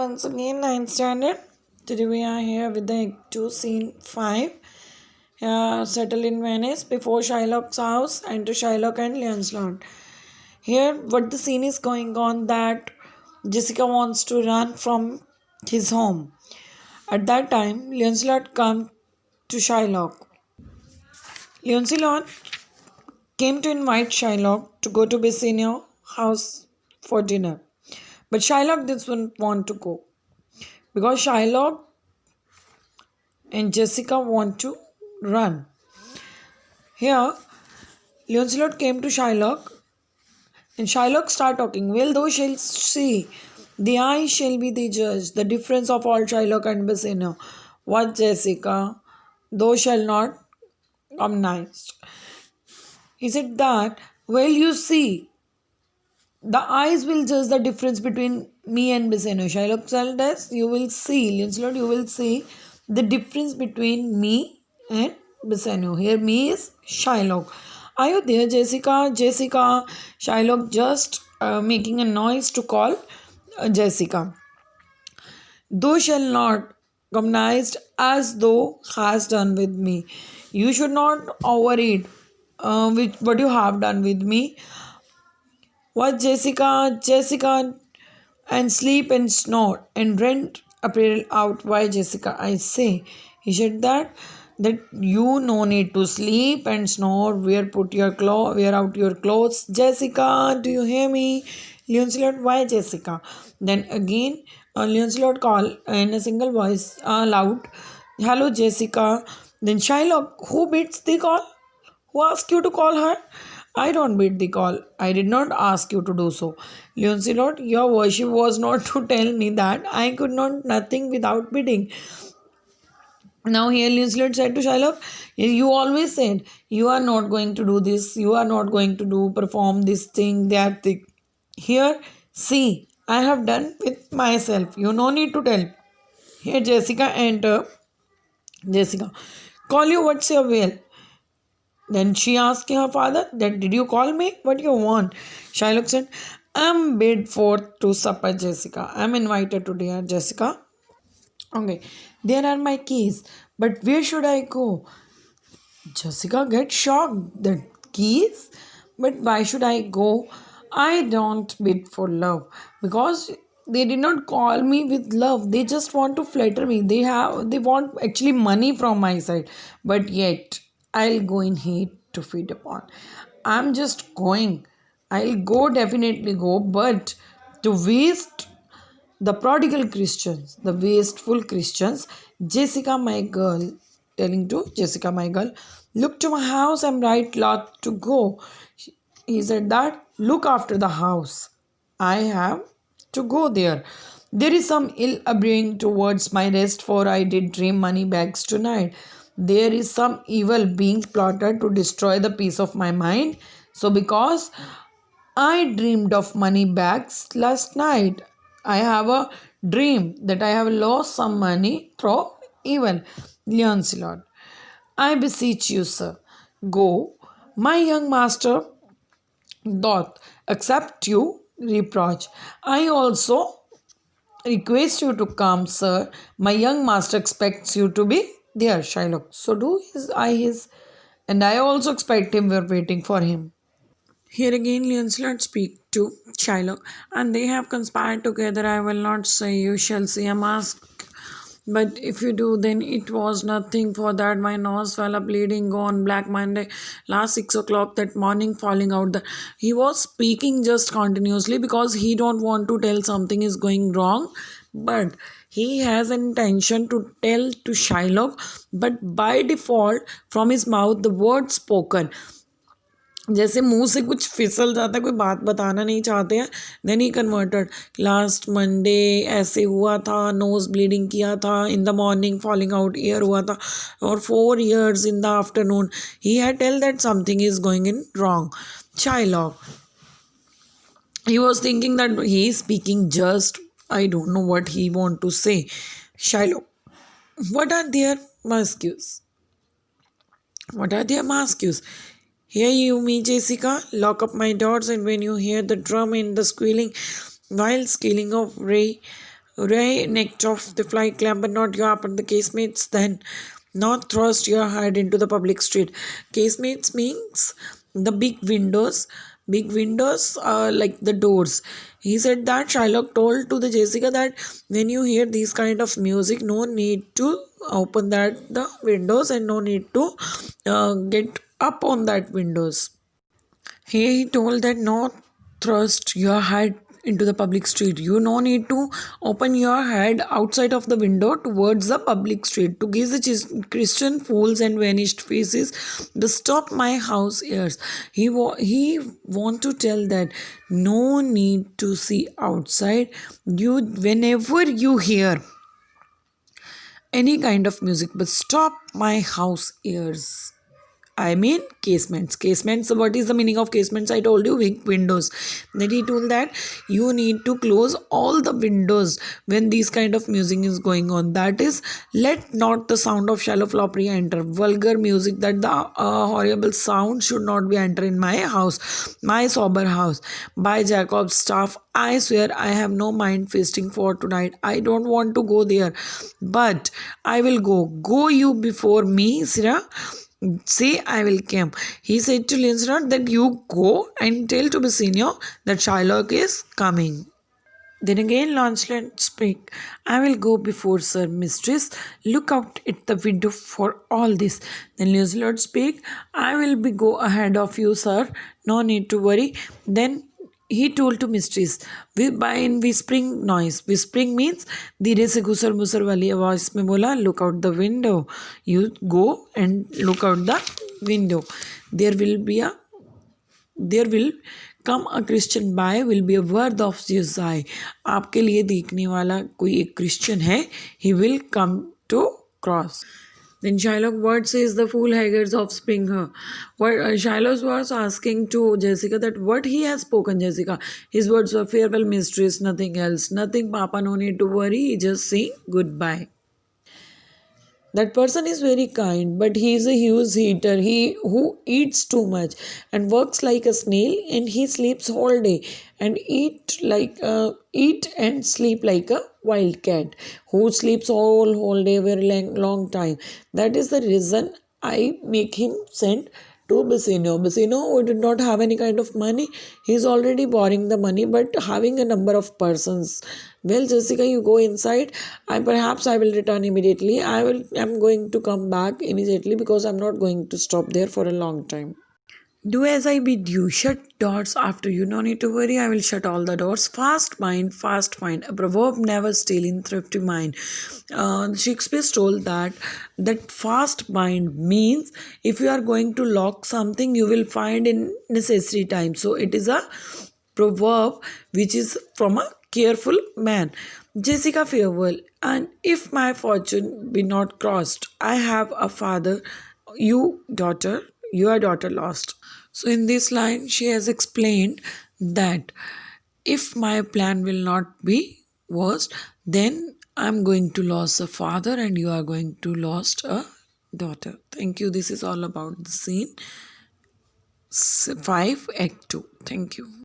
once again 9th standard. Today we are here with the Act 2 Scene 5. Settle in Venice before Shylock's house. Enter Shylock and Lancelot. Here what the scene is going on that Jessica wants to run from his home. At that time Lancelot comes to Shylock. Lancelot came to invite Shylock to go to Bassanio's house for dinner. But Shylock doesn't want to go because Shylock and Jessica want to run. Here, Lancelot came to Shylock and Shylock start talking. Well, thou shalt see, the eye shall be the judge, the difference of all Shylock and Bassanio. What, Jessica? Thou shalt not come next. He said that, well, you see, the eyes will judge the difference between me and Bassanio. Shylock said, yes, you will see, Lancelot, you will see the difference between me and Bassanio. Here, me is Shylock. Are you there, Jessica? Jessica, Shylock just making a noise to call Jessica. Thou shalt not come nigh as thou hast done with me. You should not overeat with what you have done with me. What, Jessica? Jessica, and sleep and snore and rent apparel out. Why, Jessica? I say. He said that you no need to sleep and snore. Wear out your clothes. Jessica, do you hear me? Lancelot, why, Jessica? Then again, Lancelot called in a single voice, loud, hello, Jessica. Then Shylock, who bids the call? Who asked you to call her? I don't bid the call. I did not ask you to do so. Lancelot, your worship was not to tell me that I could not nothing without bidding. Now here Lancelot said to Shylock, you always said you are not going to do this, you are not going to perform this thing, that thing. Here, see, I have done with myself. You no need to tell. Here Jessica enter. Jessica, call you, what's your will? Then she asked her father, that did you call me? What you want? Shylock said, I'm bid forth to supper, Jessica. I'm invited to dinner, Jessica. Okay, there are my keys. But where should I go? Jessica gets shocked. The keys? But why should I go? I don't bid for love. Because they did not call me with love. They just want to flatter me. They want actually money from my side. But yet I'll go in hate to feed upon. I'm just going. I'll go, definitely go, but to waste the prodigal Christians, the wasteful Christians, Jessica, my girl, telling to Jessica, my girl, look to my house, I'm right lot to go. He said that, look after the house. I have to go there. There is some ill brewing towards my rest, for I did dream money bags tonight. There is some evil being plotted to destroy the peace of my mind. So because I dreamed of money bags last night, I have a dream that I have lost some money through evil. Lancelot, I beseech you, sir, go. My young master doth accept you reproach. I also request you to come, sir. My young master expects you to be there, Shylock. So do his, and I also expect him. We're waiting for him. Here again, Lancelot speak to Shylock, and they have conspired together. I will not say you shall see a mask, but if you do, then it was nothing. For that my nose fell a bleeding on Black Monday, last 6 o'clock that morning, falling out. He was speaking just continuously because he don't want to tell something is going wrong, but he has an intention to tell to Shylock, but by default from his mouth the word spoken, जैसे मुंह से कुछ फिसल जाता है, कोई बात बताना नहीं चाहते हैं. Then he converted, last Monday ऐसे हुआ था, नोज ब्लीडिंग किया था, in the morning falling out ear हुआ था, और 4 years in the afternoon he had tell that something is going in wrong. Shylock, he was thinking that he is speaking just, I don't know what he want to say. Shylock, what are their masques? What are their masques? Hear you me, Jessica, lock up my doors, and when you hear the drum and the squealing, while scaling of Ray, Ray necked off the fly clamber, not you upon the casemates, then not thrust your head into the public street. Casemates means the big windows. Big windows are like the doors. He said that Shylock told to the Jessica that when you hear these kind of music, no need to open that the windows and no need to get up on that windows. He told that no thrust your head into the public street. You no need to open your head outside of the window towards the public street to gaze the Christian fools and vanished faces. The stop my house ears. He want to tell that no need to see outside. You whenever you hear any kind of music, but stop my house ears. I mean casements. Casements, what is the meaning of casements? I told you windows. Then he told that you need to close all the windows when this kind of music is going on. That is, let not the sound of shallow floppery enter. Vulgar music, that the horrible sound should not be enter in my house, my sober house. By Jacob's staff, I swear I have no mind feasting for tonight. I don't want to go there, but I will go. Go you before me, Sirrah. Say I will come. He said to Lancelot that you go and tell to Bassanio that Shylock is coming. Then again Lancelot spake, I will go before Sir Mistress. Look out at the window for all this. Then Lancelot spake, I will be go ahead of you, sir. No need to worry. Then he told to mistress by in whispering noise. Whispering means धीरे से घुसर मुसर वाली आवाज में बोला, look out the window. You go and look out the window. There will come a Christian by, will be a word of his eye. आपके लिए देखने वाला कोई एक Christian है. He will come to cross. Then Shylock, what says the fool haggards of spring her? What Shylock was asking to Jessica that what he has spoken, Jessica. His words were farewell, mistress, nothing else. Nothing, Papa, no need to worry. Just say goodbye. That person is very kind, but he is a huge eater. He who eats too much and works like a snail, and he sleeps whole day and eat and sleep like a wild cat who sleeps whole day very long time. That is the reason I make him send to Bassanio. Bassanio who did not have any kind of money, he is already borrowing the money, but having a number of persons. Well, Jessica, you go inside. Perhaps I will return immediately. I'm going to come back immediately because I'm not going to stop there for a long time. Do as I bid you. Shut doors after you. No need to worry. I will shut all the doors. Fast mind, fast mind. A proverb never stale in thrifty mind. Shakespeare told that fast mind means if you are going to lock something, you will find in necessary time. So it is a proverb which is from a careful man. Jessica, farewell. And if my fortune be not crossed, I have a father, your daughter lost. So in this line, she has explained that if my plan will not be worst, then I'm going to lose a father and you are going to lose a daughter. Thank you. This is all about the scene 5 Act 2. Thank you.